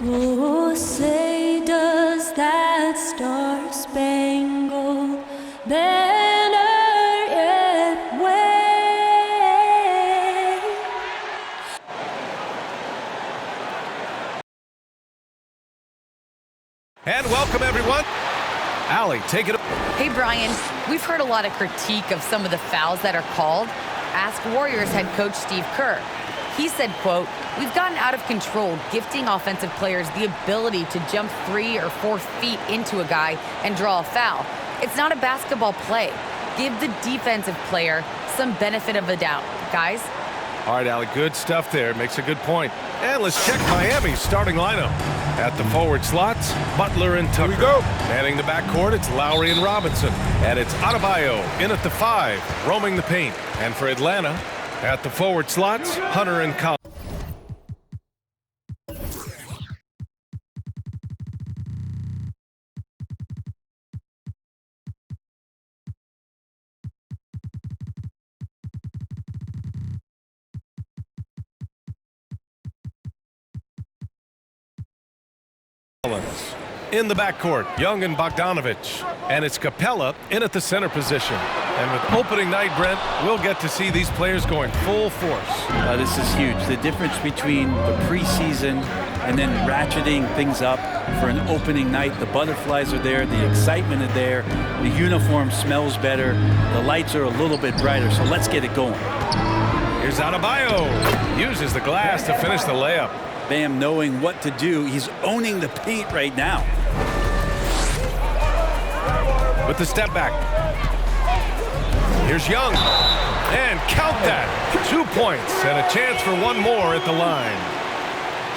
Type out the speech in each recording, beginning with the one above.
Oh, say does that star-spangled banner yet wave? And welcome, everyone. Allie, take it. Hey, Brian, we've heard a lot of critique of some of the fouls that are called. Ask Warriors head coach Steve Kerr. He said, quote, "We've gotten out of control, gifting offensive players the ability to jump 3 or 4 feet into a guy and draw a foul. It's not a basketball play. Give the defensive player some benefit of the doubt, guys." All right, Allie, good stuff there. Makes a good point. And let's check Miami's starting lineup. At the forward slots, Butler and Tucker. Here we go. Manning the backcourt, it's Lowry and Robinson. And it's Adebayo in at the 5, roaming the paint. And for Atlanta, at the forward slots, Hunter and Collins. In the backcourt, Young and Bogdanovich. And it's Capella in at the center position. And with opening night, Brent, we'll get to see these players going full force. This is huge. The difference between the preseason and then ratcheting things up for an opening night. The butterflies are there. The excitement is there. The uniform smells better. The lights are a little bit brighter. So let's get it going. Here's Adebayo. Uses the glass to finish the layup. Bam knowing what to do. He's owning the paint right now. With the step back. Here's Young. And count that. 2 points and a chance for one more at the line.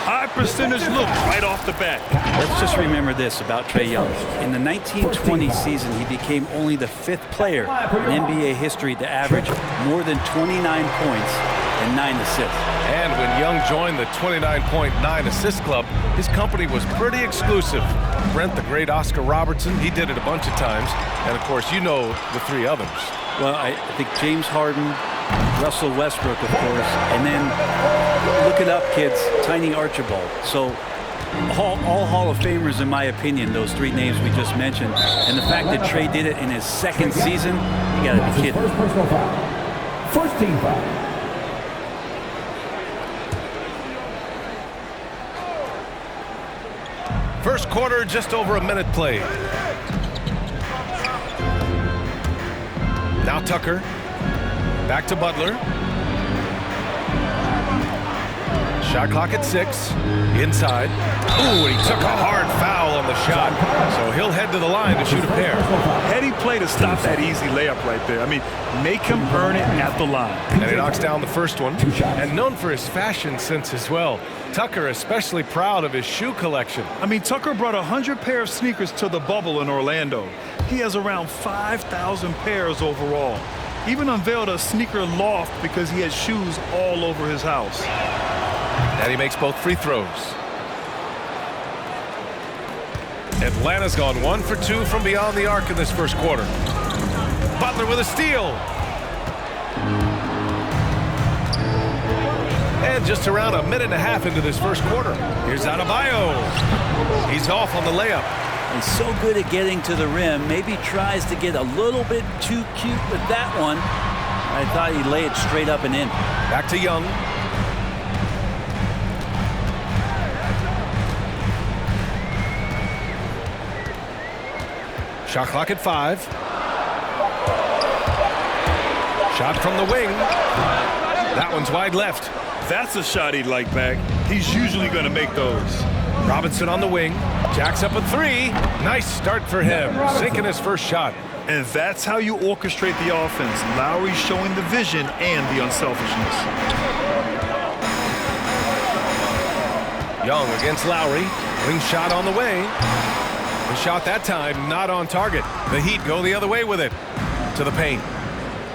High percentage look right off the bat. Let's just remember this about Trae Young. In the 1920 season, he became only the 5th player in NBA history to average more than 29 points and 9 assists. And when Young joined the 29.9 assist club, his company was pretty exclusive. Brent, the great Oscar Robertson, he did it a bunch of times. And, of course, you know the 3 others. Well, I think James Harden, Russell Westbrook, of course, and then look it up, kids, Tiny Archibald. So all Hall of Famers, in my opinion, those 3 names we just mentioned. And the fact that Trae did it in his 2nd season, you got to be kidding. First personal foul. First team foul. First quarter, just over a minute played. Now Tucker. Back to Butler. Shot clock at 6. Inside. Ooh, and he took a hard foul on the shot. So he'll head to the line to shoot a pair. Heady play to stop that easy layup right there. I mean, make him earn it at the line. And he knocks down the first one. And known for his fashion sense as well. Tucker especially proud of his shoe collection. I mean, Tucker brought 100 pair of sneakers to the bubble in Orlando. He has around 5,000 pairs overall. Even unveiled a sneaker loft because he has shoes all over his house. And he makes both free throws. Atlanta's gone 1 for 2 from beyond the arc in this first quarter. Butler with a steal. And just around a minute and a half into this first quarter. Here's Adebayo. He's off on the layup. He's so good at getting to the rim. Maybe tries to get a little bit too cute with that one. I thought he'd lay it straight up and in. Back to Young. Shot clock at 5. Shot from the wing. That one's wide left. That's a shot he'd like back. He's usually going to make those. Robinson on the wing. Jacks up a 3. Nice start for him. Sinking his first shot. And that's how you orchestrate the offense. Lowry showing the vision and the unselfishness. Young against Lowry. Wing shot on the way. The shot that time not on target. The Heat go the other way with it. To the paint.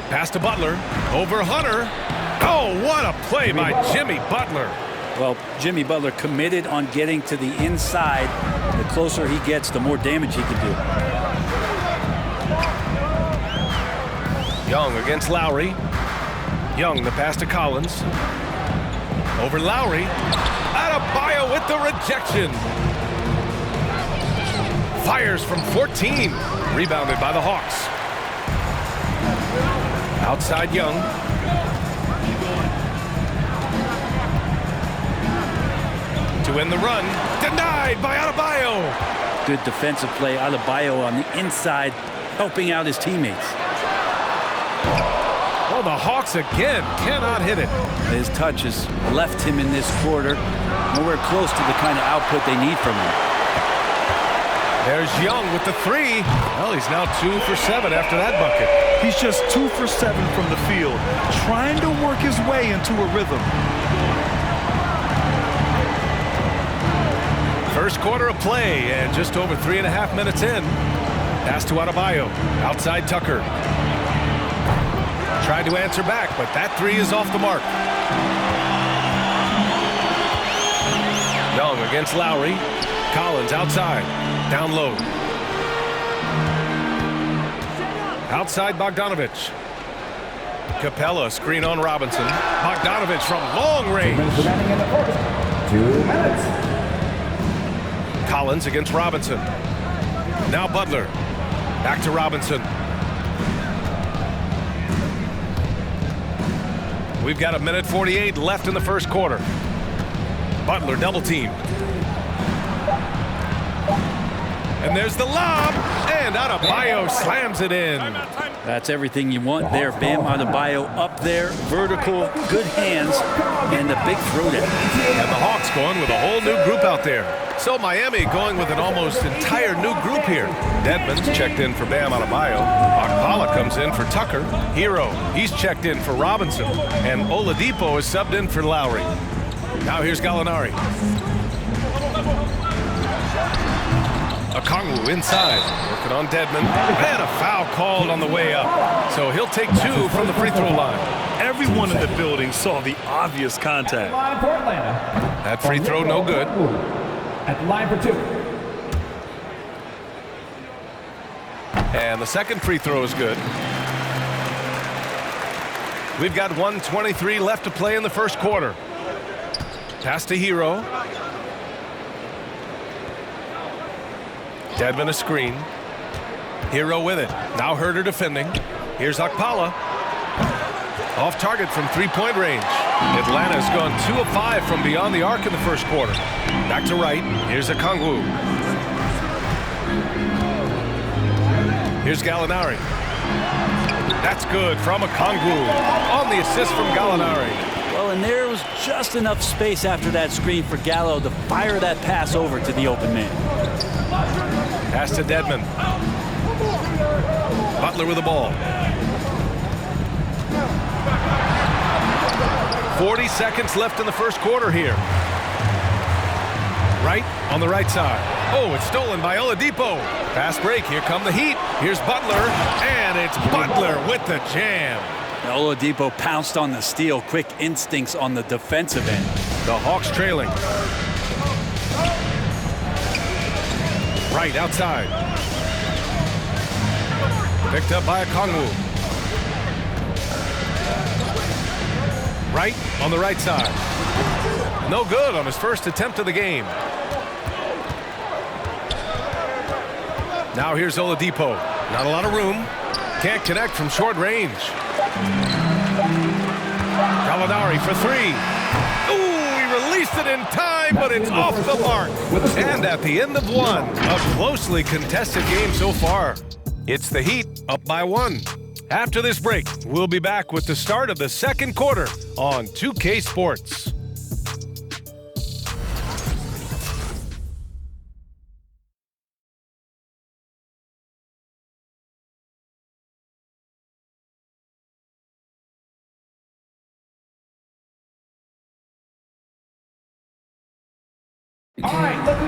Pass to Butler. Over Hunter. Oh, what a play by Jimmy Butler. Well, Jimmy Butler committed on getting to the inside. The closer he gets, the more damage he can do. Young against Lowry. Young, the pass to Collins. Over Lowry. Adebayo with the rejection. Fires from 14. Rebounded by the Hawks. Outside Young. To win the run. Denied by Adebayo. Good defensive play. Adebayo on the inside, helping out his teammates. Oh, the Hawks again cannot hit it. His touch has left him in this quarter. Nowhere close to the kind of output they need from him. There's Young with the three. Well, he's now 2 for 7 after that bucket. He's just 2 for 7 from the field, trying to work his way into a rhythm. First quarter of play, and just over 3.5 minutes in. Pass to Adebayo. Outside Tucker. Tried to answer back, but that three is off the mark. Young against Lowry. Collins outside. Down low. Outside Bogdanovich. Capella screen on Robinson. Bogdanovich from long range. 2 minutes remaining in the first. 2 minutes. Collins against Robinson. Now Butler. Back to Robinson. We've got 1:48 left in the first quarter. Butler double teamed. And there's the lob, and Adebayo slams it in. That's everything you want there. Bam Adebayo up there, vertical, good hands, and the big throwdown. And the Hawks going with a whole new group out there. So Miami going with an almost entire new group here. Dedmon's checked in for Bam Adebayo. Akpala comes in for Tucker. Hero, he's checked in for Robinson. And Oladipo is subbed in for Lowry. Now here's Gallinari. Okongwu inside, working on Dedmon. And a foul called on the way up. So he'll take 2 from the free throw line. Everyone in the building saw the obvious contact. Line for Atlanta. That free throw no good. At the line for 2. And the second free throw is good. We've got 1:23 left to play in the first quarter. Pass to Hero. Dedmon a screen. Hero with it. Now Herter defending. Here's Akpala. Off target from three-point range. Atlanta's gone 2 of 5 from beyond the arc in the first quarter. Back to right. Here's Okongwu. Here's Gallinari. That's good from Okongwu. On the assist from Gallinari. Well, and there was just enough space after that screen for Gallo to fire that pass over to the open man. Pass to Dedmon. Butler with the ball. 40 seconds left in the first quarter here. Right on the right side. Oh, it's stolen by Oladipo. Fast break. Here come the Heat. Here's Butler. And it's Butler with the jam. Oladipo pounced on the steal. Quick instincts on the defensive end. The Hawks trailing. Right outside. Picked up by Okongwu. Right on the right side. No good on his first attempt of the game. Now here's Oladipo. Not a lot of room. Can't connect from short range. Gallinari for 3. Ooh, he released it in time, but it's off the mark. And at the end of 1, a closely contested game so far. It's the Heat up by 1. After this break, we'll be back with the start of the second quarter on 2K Sports.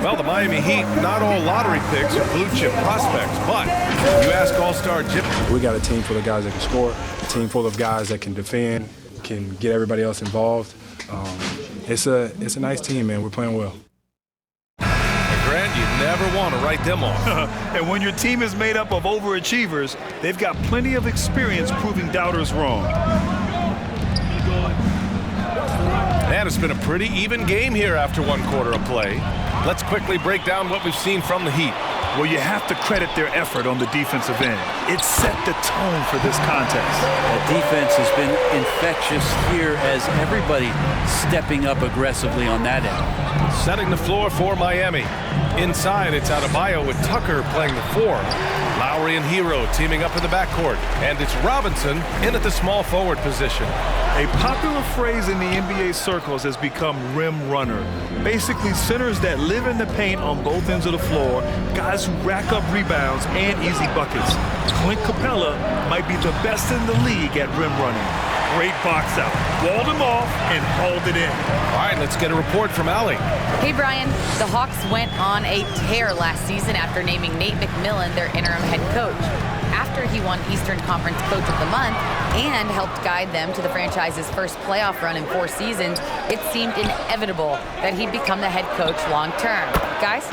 Well, the Miami Heat, not all lottery picks or blue chip prospects, but you ask All-Star Jim. We got a team full of guys that can score, a team full of guys that can defend, can get everybody else involved. It's a nice team, man. We're playing well. And Grant, you never want to write them off. And when your team is made up of overachievers, they've got plenty of experience proving doubters wrong. And it's been a pretty even game here after one quarter of play. Let's quickly break down what we've seen from the Heat. Well, you have to credit their effort on the defensive end. It set the tone for this contest. The defense has been infectious here as everybody stepping up aggressively on that end. Setting the floor for Miami. Inside, it's Adebayo with Tucker playing the 4. Lowry and Hero teaming up in the backcourt. And it's Robinson in at the small forward position. A popular phrase in the NBA circles has become rim runner. Basically, centers that live in the paint on both ends of the floor, guys who rack up rebounds and easy buckets. Clint Capella might be the best in the league at rim running. Great box out. Walled him off and hauled it in. All right, let's get a report from Allie. Hey, Brian. The Hawks went on a tear last season after naming Nate McMillan their interim head coach. After he won Eastern Conference Coach of the Month and helped guide them to the franchise's first playoff run in 4 seasons, it seemed inevitable that he'd become the head coach long term. Guys?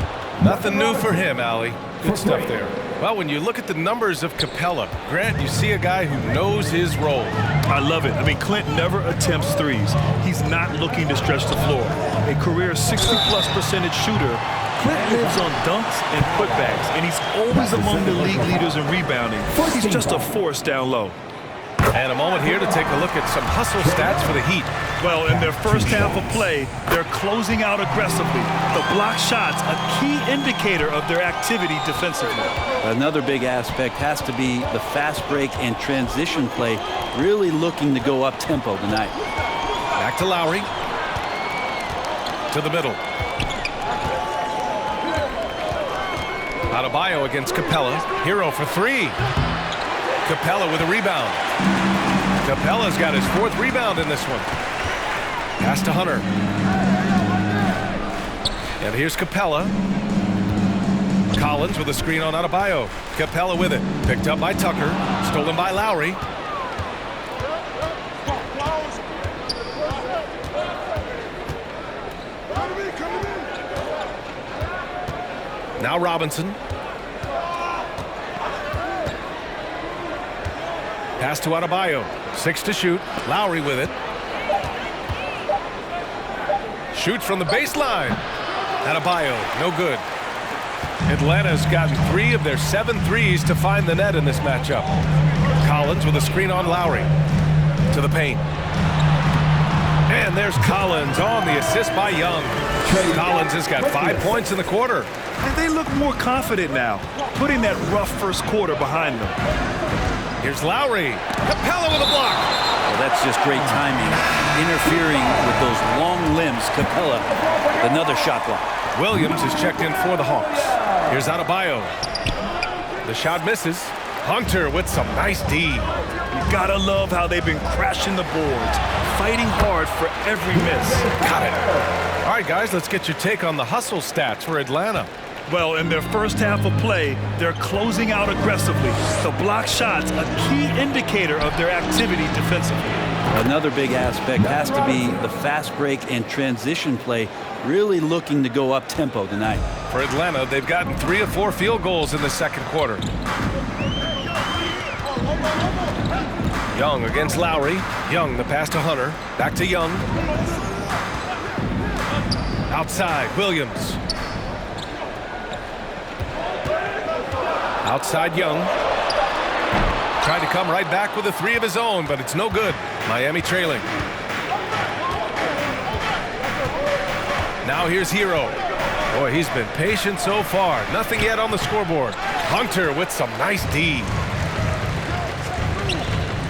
Nothing new for him, Allie. Good stuff there. Well, when you look at the numbers of Capella, Grant, you see a guy who knows his role. I love it. I mean, Clint never attempts threes. He's not looking to stretch the floor. A career 60+% shooter, Clint lives on dunks and putbacks, and he's always among the league leaders in rebounding. He's just a force down low. And a moment here to take a look at some hustle stats for the Heat. Well, in their first half of play, they're closing out aggressively. The block shots, a key indicator of their activity defensively. Another big aspect has to be the fast break and transition play, really looking to go up tempo tonight. Back to Lowry. To the middle. Adebayo against Capella. Hero for 3. Capella with a rebound. Capella's got his 4th rebound in this one. Pass to Hunter. And here's Capella. Collins with a screen on Adebayo. Capella with it. Picked up by Tucker. Stolen by Lowry. Now Robinson. Pass to Adebayo. 6 to shoot. Lowry with it. Shoots from the baseline. Adebayo, no good. Atlanta's gotten 3 of their 7 threes to find the net in this matchup. Collins with a screen on Lowry. To the paint. And there's Collins on the assist by Young. Collins has got 5 points in the quarter. And they look more confident now, putting that rough first quarter behind them. Here's Lowry. Capella with a block. Well, that's just great timing. Interfering with those long limbs. Capella, another shot block. Williams is checked in for the Hawks. Here's Adebayo. The shot misses. Hunter with some nice D. You gotta love how they've been crashing the boards, fighting hard for every miss. Got it. All right, guys, let's get your take on the hustle stats for Atlanta. Well, in their first half of play, they're closing out aggressively. The block shots, a key indicator of their activity defensively. Another big aspect has to be the fast break and transition play, really looking to go up tempo tonight. For Atlanta, they've gotten 3 of 4 field goals in the second quarter. Young against Lowry. Young, the pass to Hunter. Back to Young. Outside, Williams. Outside Young. Tried to come right back with a 3 of his own, but it's no good. Miami trailing. Now here's Hero. Boy, he's been patient so far. Nothing yet on the scoreboard. Hunter with some nice D.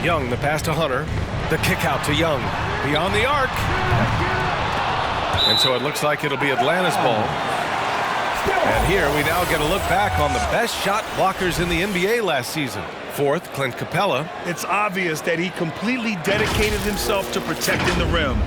Young, the pass to Hunter. The kick out to Young. Beyond the arc. And so it looks like it'll be Atlanta's ball. And here we now get a look back on the best shot blockers in the NBA last season. 4th, Clint Capella. It's obvious that he completely dedicated himself to protecting the rim,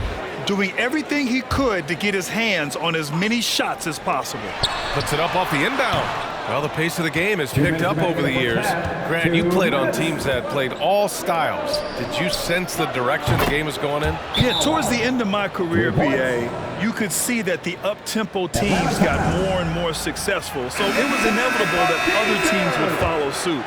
doing everything he could to get his hands on as many shots as possible. Puts it up off the inbound. Well, the pace of the game has picked up over the years. Grant, you played on teams that played all styles. Did you sense the direction the game was going in? Yeah, towards the end of my career, BA, you could see that the up-tempo teams got more and more successful, so it was inevitable that other teams would follow suit.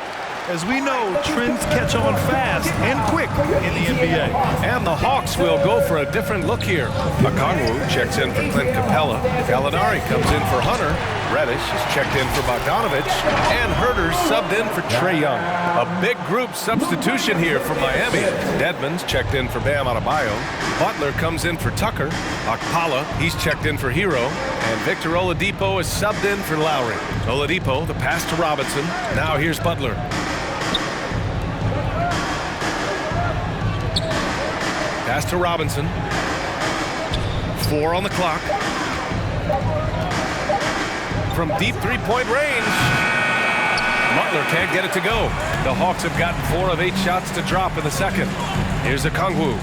As we know, trends catch on fast and quick in the NBA. And the Hawks will go for a different look here. Okongwu checks in for Clint Capella. Gallinari comes in for Hunter. Reddish is checked in for Bogdanovich. And Herter's subbed in for Trae Young. A big group substitution here for Miami. Dedmon's checked in for Bam Adebayo. Butler comes in for Tucker. Okpala, he's checked in for Hero. And Victor Oladipo is subbed in for Lowry. Oladipo, the pass to Robinson. Now here's Butler. Pass to Robinson. 4 on the clock. From deep three-point range. Butler can't get it to go. The Hawks have gotten 4 of 8 shots to drop in the second. Here's Okongwu.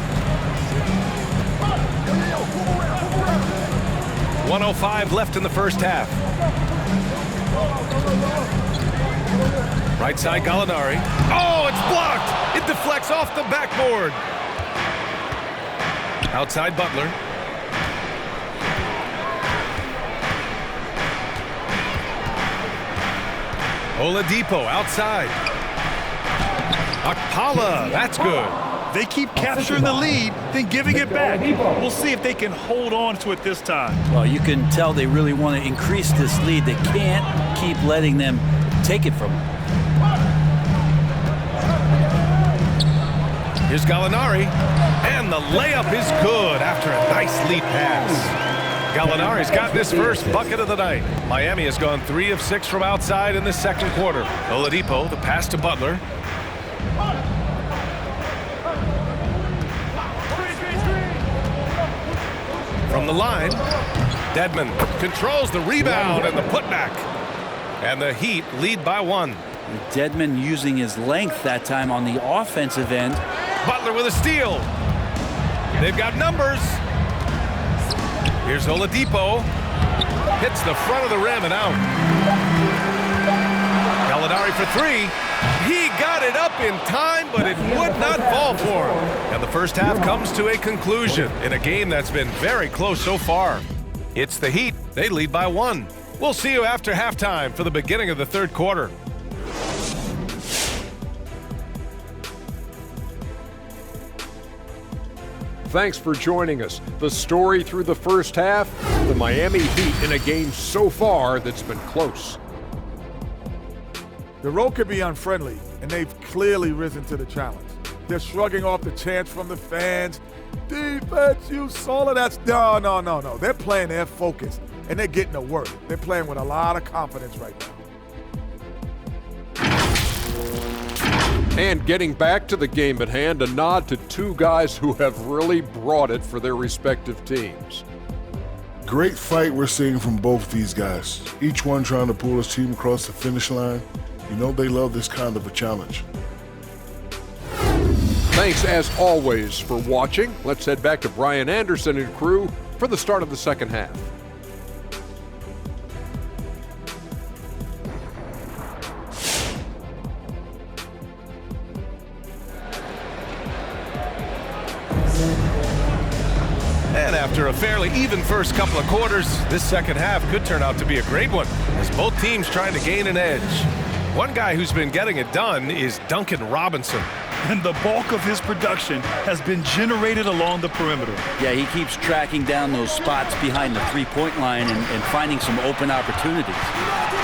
1:05 left in the first half. Right side Gallinari. Oh, it's blocked! It deflects off the backboard. Outside Butler. Oladipo outside. Okpala, that's good. They keep capturing the lead, then giving it back. We'll see if they can hold on to it this time. Well, you can tell they really want to increase this lead. They can't keep letting them take it from them. Here's Gallinari, and the layup is good after a nice lead pass. Gallinari's got this first bucket of the night. Miami has gone 3 of 6 from outside in the second quarter. Oladipo, the pass to Butler. From the line, Dedmon controls the rebound and the putback. And the Heat lead by 1. Dedmon using his length that time on the offensive end. Butler with a steal. They've got numbers. Here's Oladipo. Hits the front of the rim and out. Gallinari for 3. He got it up in time, but it would not fall for him. And the first half comes to a conclusion in a game that's been very close so far. It's the Heat. They lead by 1. We'll see you after halftime for the beginning of the third quarter. Thanks for joining us. The story through the first half, the Miami Heat in a game so far that's been close. The road can be unfriendly, and they've clearly risen to the challenge. They're shrugging off the chants from the fans. Defense, you solid. That's no. They're playing their focus, and they're getting to work. They're playing with a lot of confidence right now. And getting back to the game at hand, a nod to 2 guys who have really brought it for their respective teams. Great fight we're seeing from both these guys. Each one trying to pull his team across the finish line. You know they love this kind of a challenge. Thanks as always for watching. Let's head back to Brian Anderson and crew for the start of the second half. And after a fairly even first couple of quarters, this second half could turn out to be a great one as both teams trying to gain an edge. One guy who's been getting it done is Duncan Robinson. And the bulk of his production has been generated along the perimeter. Yeah, he keeps tracking down those spots behind the three-point line and finding some open opportunities.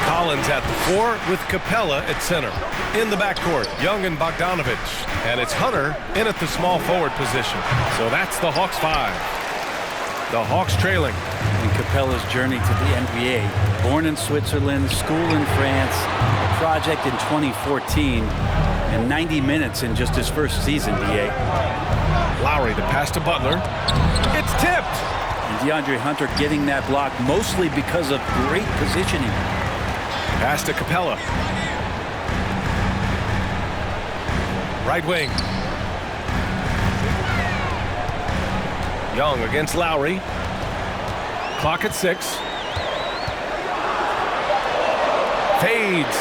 Collins at the 4 with Capella at center. In the backcourt, Young and Bogdanovich. And it's Hunter in at the small forward position. So that's the Hawks 5. The Hawks trailing. In Capella's journey to the NBA, born in Switzerland, school in France, a project in 2014, and 90 minutes in just his first season, DA. Lowry, the pass to Butler. It's tipped. And DeAndre Hunter getting that block mostly because of great positioning. Pass to Capella. Right wing. Young against Lowry. Clock at 6. Fades.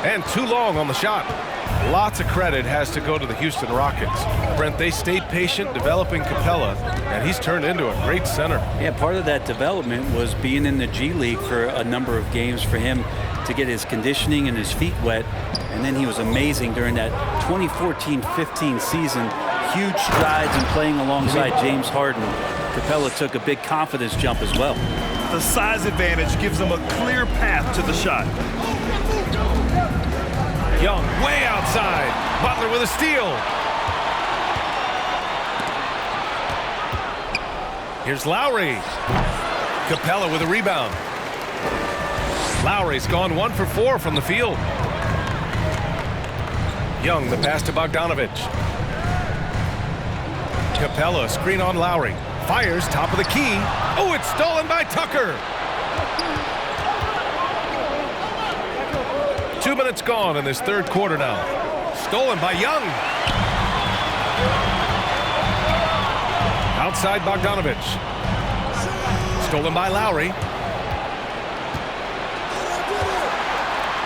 And too long on the shot. Lots of credit has to go to the Houston Rockets. Brent, they stayed patient developing Capella, and he's turned into a great center. Yeah, part of that development was being in the G League for a number of games for him to get his conditioning and his feet wet. And then he was amazing during that 2014-15 season. Huge strides in playing alongside James Harden. Capella took a big confidence jump as well. The size advantage gives him a clear path to the shot. Young way outside. Butler with a steal. Here's Lowry. Capella with a rebound. Lowry's gone 1 for 4 from the field. Young, the pass to Bogdanovich. Capella, screen on Lowry. Fires, top of the key. Oh, it's stolen by Tucker. 2 minutes gone in this third quarter now. Stolen by Young. Outside Bogdanovich. Stolen by Lowry.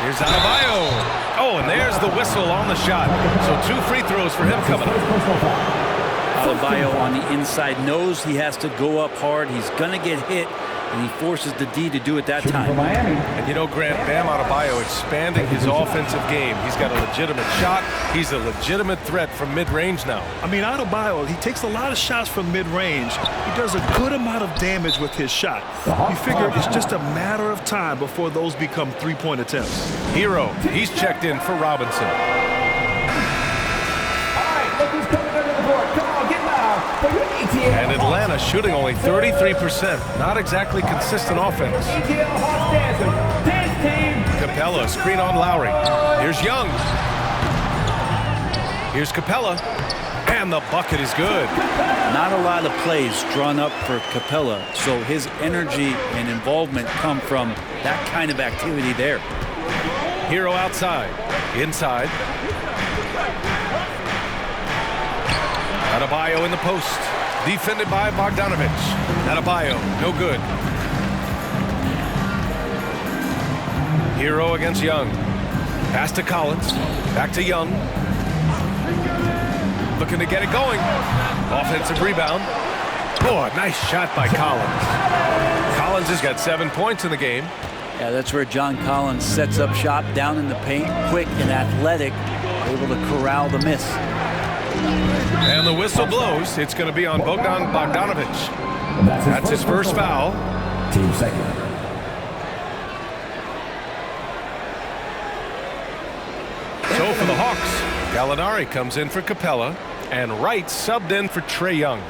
Here's Adebayo. Oh, and there's the whistle on the shot. So 2 free throws for him coming up. Adebayo on the inside knows he has to go up hard. He's going to get hit, and he forces the D to do it that time. And you know, Grant, Bam Adebayo expanding his offensive game. He's got a legitimate shot. He's a legitimate threat from mid-range now. I mean, Adebayo, he takes a lot of shots from mid-range. He does a good amount of damage with his shot. You figure it's just a matter of time before those become three-point attempts. Hero, he's checked in for Robinson. And Atlanta shooting only 33%. Not exactly consistent offense. Capella, screen on Lowry. Here's Young. Here's Capella. And the bucket is good. Not a lot of plays drawn up for Capella, so his energy and involvement come from that kind of activity there. Hero outside. Inside. Adebayo in the post. Defended by Bogdanovich. Adebayo, no good. Hero against Young. Pass to Collins. Back to Young. Looking to get it going. Offensive rebound. Oh, a nice shot by Collins. Collins has got 7 points in the game. Yeah, that's where John Collins sets up shop down in the paint, quick and athletic, able to corral the miss. And the whistle blows. It's going to be on Bogdanovich. That's his first foul. Team second. So for the Hawks, Gallinari comes in for Capella, and Wright subbed in for Trae Young.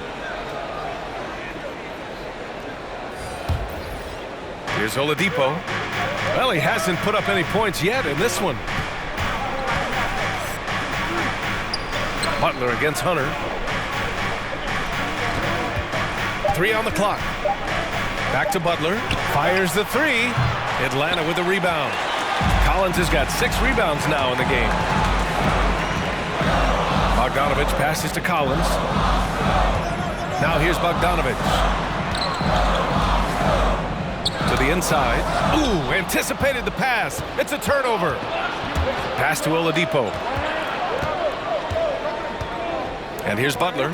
Here's Oladipo. Well, he hasn't put up any points yet in this one. Butler against Hunter. 3 on the clock. Back to Butler. Fires the 3. Atlanta with the rebound. Collins has got 6 rebounds now in the game. Bogdanovich passes to Collins. Now here's Bogdanovich. To the inside. Ooh, anticipated the pass. It's a turnover. Pass to Oladipo. And here's Butler.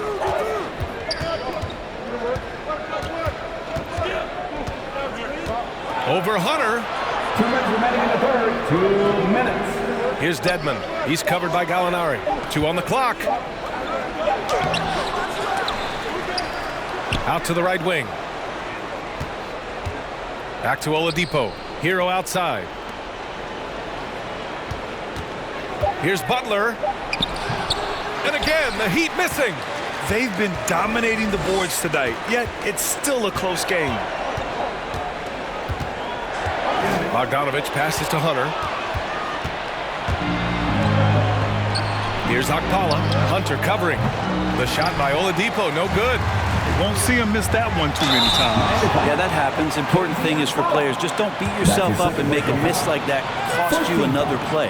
Over Hunter. 2 minutes remaining in the third. 2 minutes. Here's Dedmon. He's covered by Gallinari. 2 on the clock. Out to the right wing. Back to Oladipo. Hero outside. Here's Butler. And again, the Heat missing. They've been dominating the boards tonight, yet it's still a close game. Bogdanovich passes to Hunter. Here's Okpala. Hunter covering. The shot by Oladipo, no good. Won't see him miss that one too many times. Yeah, that happens. Important thing is for players, just don't beat yourself up and make a miss like that cost you another play.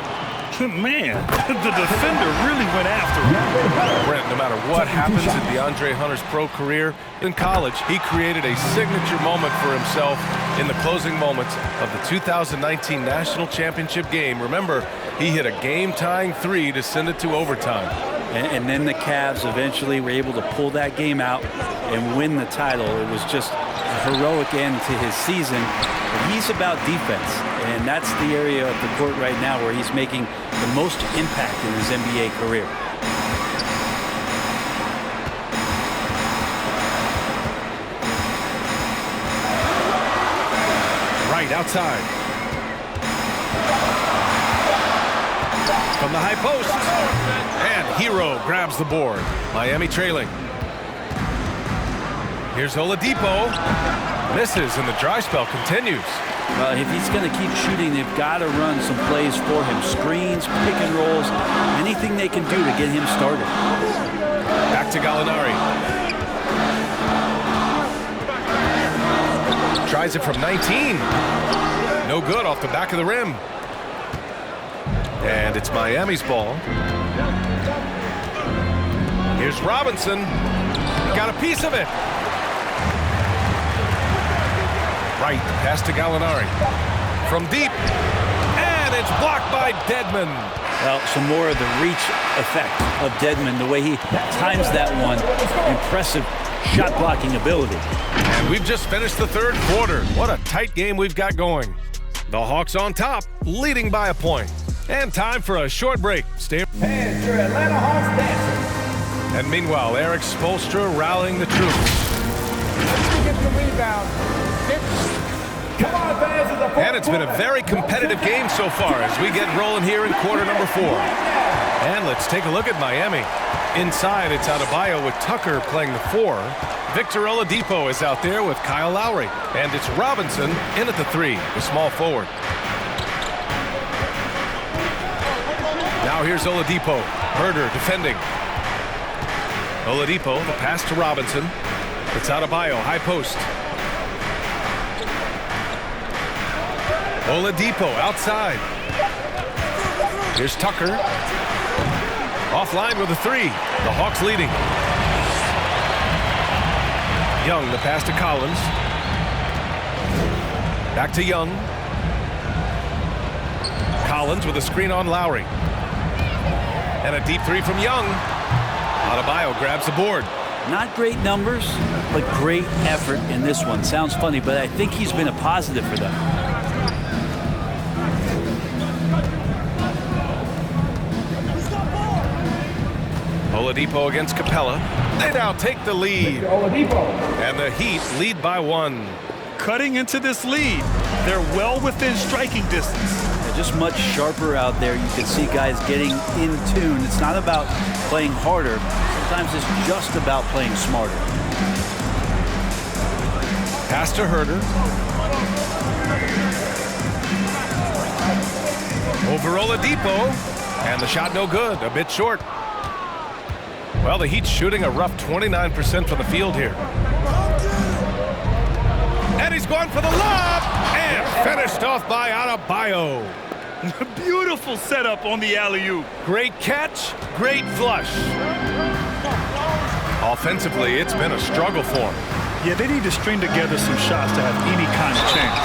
Man, the defender really went after him. Brent, no matter what happens in DeAndre Hunter's pro career, in college, he created a signature moment for himself in the closing moments of the 2019 National Championship game. Remember, he hit a game-tying 3 to send it to overtime. And then the Cavs eventually were able to pull that game out and win the title. It was just a heroic end to his season. He's about defense, and that's the area of the court right now where he's making the most impact in his NBA career. Right outside. From the high post. And Hero grabs the board. Miami trailing. Here's Oladipo. Misses, and the dry spell continues. If he's going to keep shooting, they've got to run some plays for him. Screens, pick and rolls, anything they can do to get him started. Back to Gallinari. Tries it from 19. No good off the back of the rim. And it's Miami's ball. Here's Robinson. He got a piece of it. Right, pass to Gallinari. From deep. And it's blocked by Dedmon. Well, some more of the reach effect of Dedmon, the way he times that one. Impressive shot blocking ability. And we've just finished the third quarter. What a tight game we've got going. The Hawks on top, leading by a point. And time for a short break. Stay. And your Atlanta Hawks dancing. And meanwhile, Eric Spoelstra rallying the troops. Get the rebound. Come on, fans. And it's been a very competitive game so far as we get rolling here in quarter number 4. And let's take a look at Miami. Inside, it's Adebayo with Tucker playing the 4. Victor Oladipo is out there with Kyle Lowry. And it's Robinson in at the 3, the small forward. Now here's Oladipo. Herder defending. Oladipo, the pass to Robinson. It's Adebayo, high post. Oladipo outside. Here's Tucker. Offline with a 3. The Hawks leading. Young, the pass to Collins. Back to Young. Collins with a screen on Lowry. And a deep 3 from Young. Adebayo grabs the board. Not great numbers, but great effort in this one. Sounds funny, but I think he's been a positive for them. Oladipo against Capella. They now take the lead. And the Heat lead by 1. Cutting into this lead. They're well within striking distance. They're just much sharper out there. You can see guys getting in tune. It's not about playing harder. Sometimes it's just about playing smarter. Pass to Herder. Over Oladipo. And the shot no good. A bit short. Well, the Heat's shooting a rough 29% from the field here. And he's going for the lob. And finished off by Adebayo. Beautiful setup on the alley-oop. Great catch, great flush. Offensively, it's been a struggle for him. Yeah, they need to string together some shots to have any kind of chance.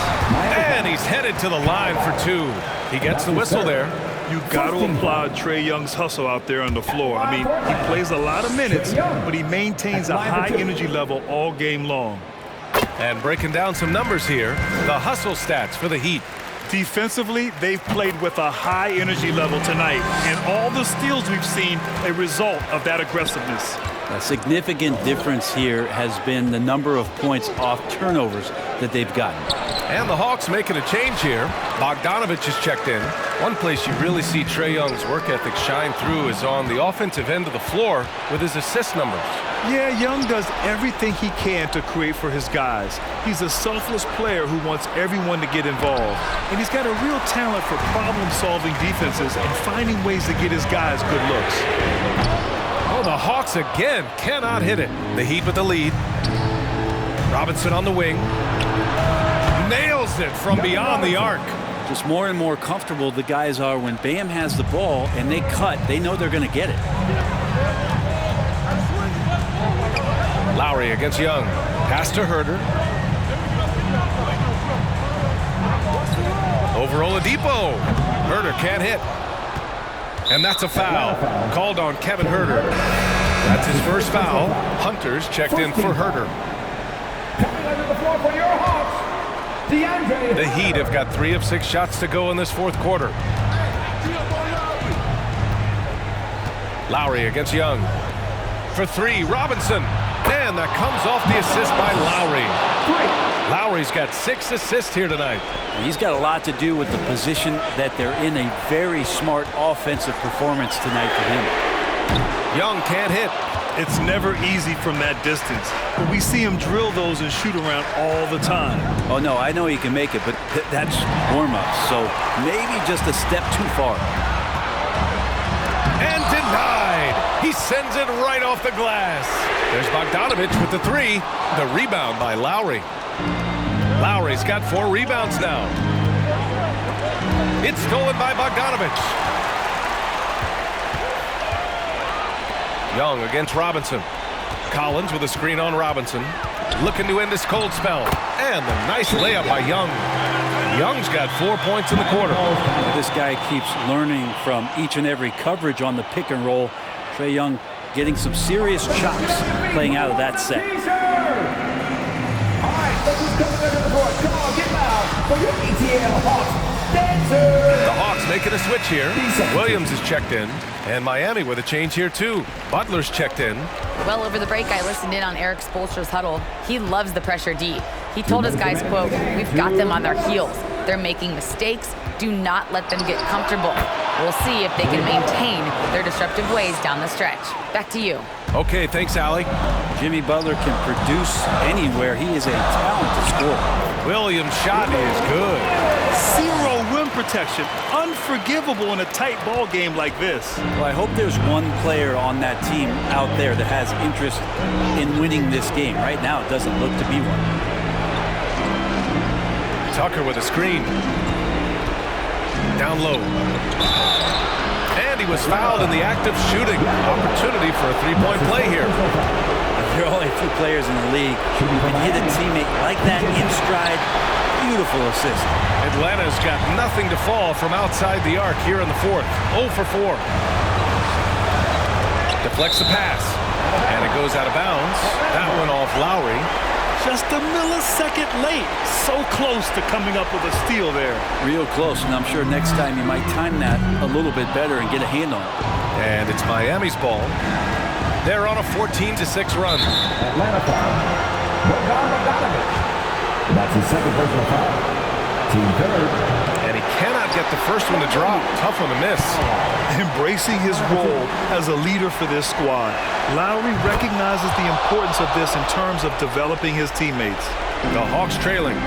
And he's headed to the line for 2. He gets the whistle there. You've got to applaud Trae Young's hustle out there on the floor. I mean, he plays a lot of minutes, but he maintains a high energy level all game long. And breaking down some numbers here, the hustle stats for the Heat. Defensively, they've played with a high energy level tonight, and all the steals we've seen a result of that aggressiveness. A significant difference here has been the number of points off turnovers that they've gotten. And the Hawks making a change here. Bogdanovich is checked in. One place you really see Trae Young's work ethic shine through is on the offensive end of the floor with his assist numbers. Yeah, Young does everything he can to create for his guys. He's a selfless player who wants everyone to get involved. And he's got a real talent for problem-solving defenses and finding ways to get his guys good looks. Oh, the Hawks again cannot hit it. The Heat with the lead. Robinson on the wing. Nails it from beyond the arc. Just more and more comfortable the guys are when Bam has the ball and they cut. They know they're going to get it. Lowry against Young. Pass to Herder. Over Oladipo. Herder can't hit. And that's a foul called on Kevin Herder. That's his first foul. Hunter's checked in for Herder. Coming under the floor for your Hawks, The Heat have got 3 of 6 shots to go in this fourth quarter. Lowry against Young. For 3, Robinson. And that comes off the assist by Lowry. Lowry's got 6 assists here tonight. He's got a lot to do with the position that they're in. A very smart offensive performance tonight for him. Young can't hit. It's never easy from that distance, but we see him drill those and shoot around all the time. Oh, no, I know he can make it, but that's warm-up, so maybe just a step too far. And denied. He sends it right off the glass. There's Bogdanovich with the 3. The rebound by Lowry. Lowry's got 4 rebounds now. It's stolen by Bogdanovich. Young against Robinson. Collins with a screen on Robinson. Looking to end this cold spell. And the nice layup by Young. Young's got 4 points in the quarter. This guy keeps learning from each and every coverage on the pick and roll. Trae Young getting some serious chops playing out of that set. The Hawks making a switch here. Williams is checked in. And Miami with a change here too. Butler's checked in. Well, over the break, I listened in on Eric Spoelstra's huddle. He loves the pressure D. He told his guys, quote, "We've got them on their heels. They're making mistakes. Do not let them get comfortable. We'll see if they can maintain their disruptive ways down the stretch." Back to you. Okay, thanks, Allie. Jimmy Butler can produce anywhere. He is a talented scorer. Williams' shot is good. 0 rim protection. Unforgivable in a tight ball game like this. Well, I hope there's one player on that team out there that has interest in winning this game. Right now, it doesn't look to be one. Tucker with a screen. Down low. And he was fouled in the act of shooting. Opportunity for a 3-point play here. There are only 2 players in the league who can hit a teammate like that in stride. Beautiful assist. Atlanta's got nothing to fall from outside the arc here in the fourth. 0 for 4. Deflects the pass. And it goes out of bounds. That one off Lowry. Just a millisecond late. So close to coming up with a steal there. Real close, and I'm sure next time you might time that a little bit better and get a hand on it. And it's Miami's ball. They're on a 14-6 run. Atlanta foul. Bogdanovich. That's his second personal foul. Team third. And he cannot get the first one to drop. Tough one to miss. Embracing his role as a leader for this squad, Lowry recognizes the importance of this in terms of developing his teammates. The Hawks trailing.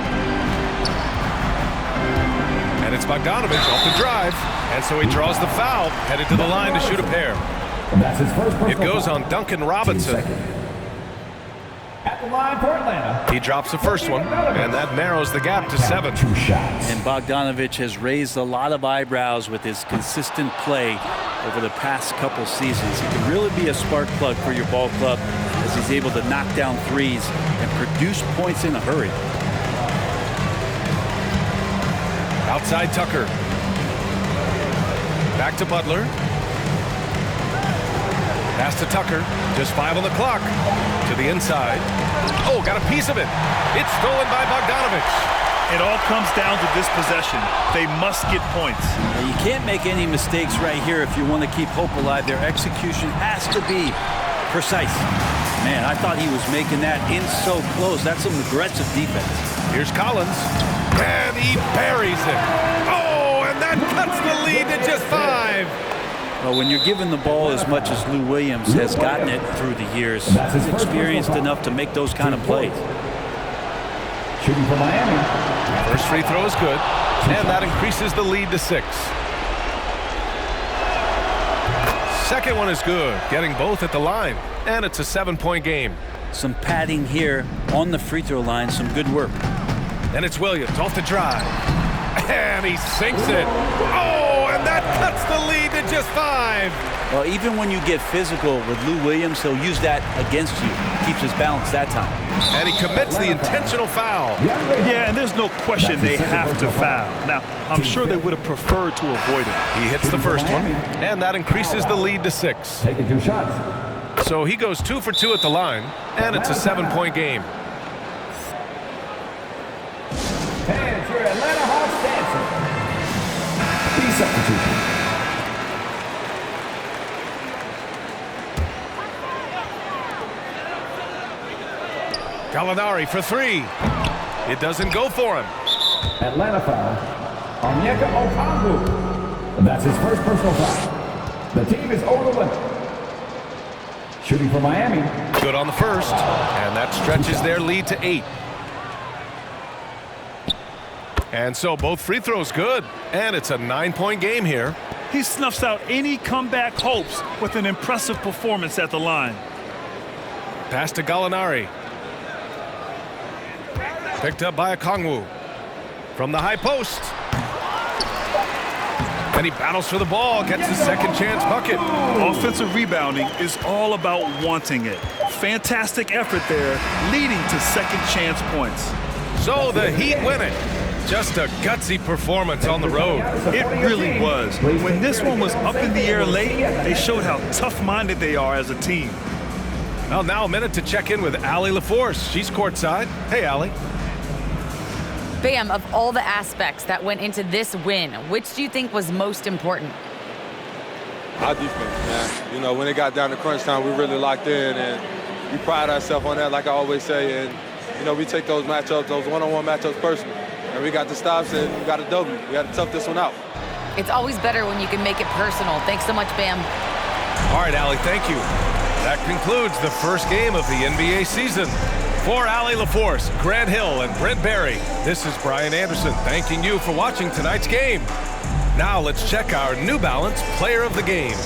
And it's Bogdanovich off the drive. And so he draws the foul, headed to the line to shoot a pair. That's his first It goes on Duncan Robinson. At the line for Atlanta. He drops the first one, and that narrows the gap to 7. 2 shots. And Bogdanovich has raised a lot of eyebrows with his consistent play over the past couple seasons. He can really be a spark plug for your ball club as he's able to knock down threes and produce points in a hurry. Outside Tucker. Back to Butler. Pass to Tucker. Just 5 on the clock. To the inside. Oh, got a piece of it. It's stolen by Bogdanovich. It all comes down to this possession. They must get points. You can't make any mistakes right here if you want to keep hope alive. Their execution has to be precise. Man, I thought he was making that in so close. That's some aggressive defense. Here's Collins. And he buries it. Oh, and that cuts the lead to just 5. Well, when you're given the ball as much as Lou Williams has gotten it through the years, he's experienced enough to make those kind of plays. Shooting for Miami. First free throw is good, and that increases the lead to 6. Second one is good, getting both at the line, and it's a 7-point game. Some padding here on the free throw line, some good work. And it's Williams off the drive, and he sinks it. Oh, and that cuts the lead to just 5. Well, even when you get physical with Lou Williams, he'll use that against you. Keeps his balance that time. And he commits the intentional foul. Yeah, and there's no question they have to foul. Now, I'm sure they would have preferred to avoid it. He hits the first one, and that increases the lead to 6. Taking 2 shots. So he goes 2 for 2 at the line, and it's a 7-point game. substitution. Gallinari for three. It doesn't go for him. Atlanta foul. Onyeka Okongwu. That's his first personal foul. The team is over the limit. Shooting for Miami. Good on the first, and that stretches their lead to 8. And so both free throws good, and it's a 9-point game here. He snuffs out any comeback hopes with an impressive performance at the line. Pass to Gallinari. Picked up by Okongwu. From the high post. And he battles for the ball, gets his second chance bucket. Offensive rebounding is all about wanting it. Fantastic effort there, leading to second chance points. So the Heat win it. Just a gutsy performance on the road. It really was. When this one was up in the air late, they showed how tough-minded they are as a team. Well, now a minute to check in with Allie LaForce. She's courtside. Hey, Allie. Bam, of all the aspects that went into this win, which do you think was most important? Our defense, man. You know, when it got down to crunch time, we really locked in, and we pride ourselves on that, like I always say. And, you know, we take those matchups, those one-on-one matchups personally. And we got the stops, and we got a W. We got to tough this one out. It's always better when you can make it personal. Thanks so much, Bam. All right, Allie, thank you. That concludes the first game of the NBA season. For Allie LaForce, Grant Hill, and Brent Barry, this is Brian Anderson thanking you for watching tonight's game. Now let's check our New Balance Player of the Game.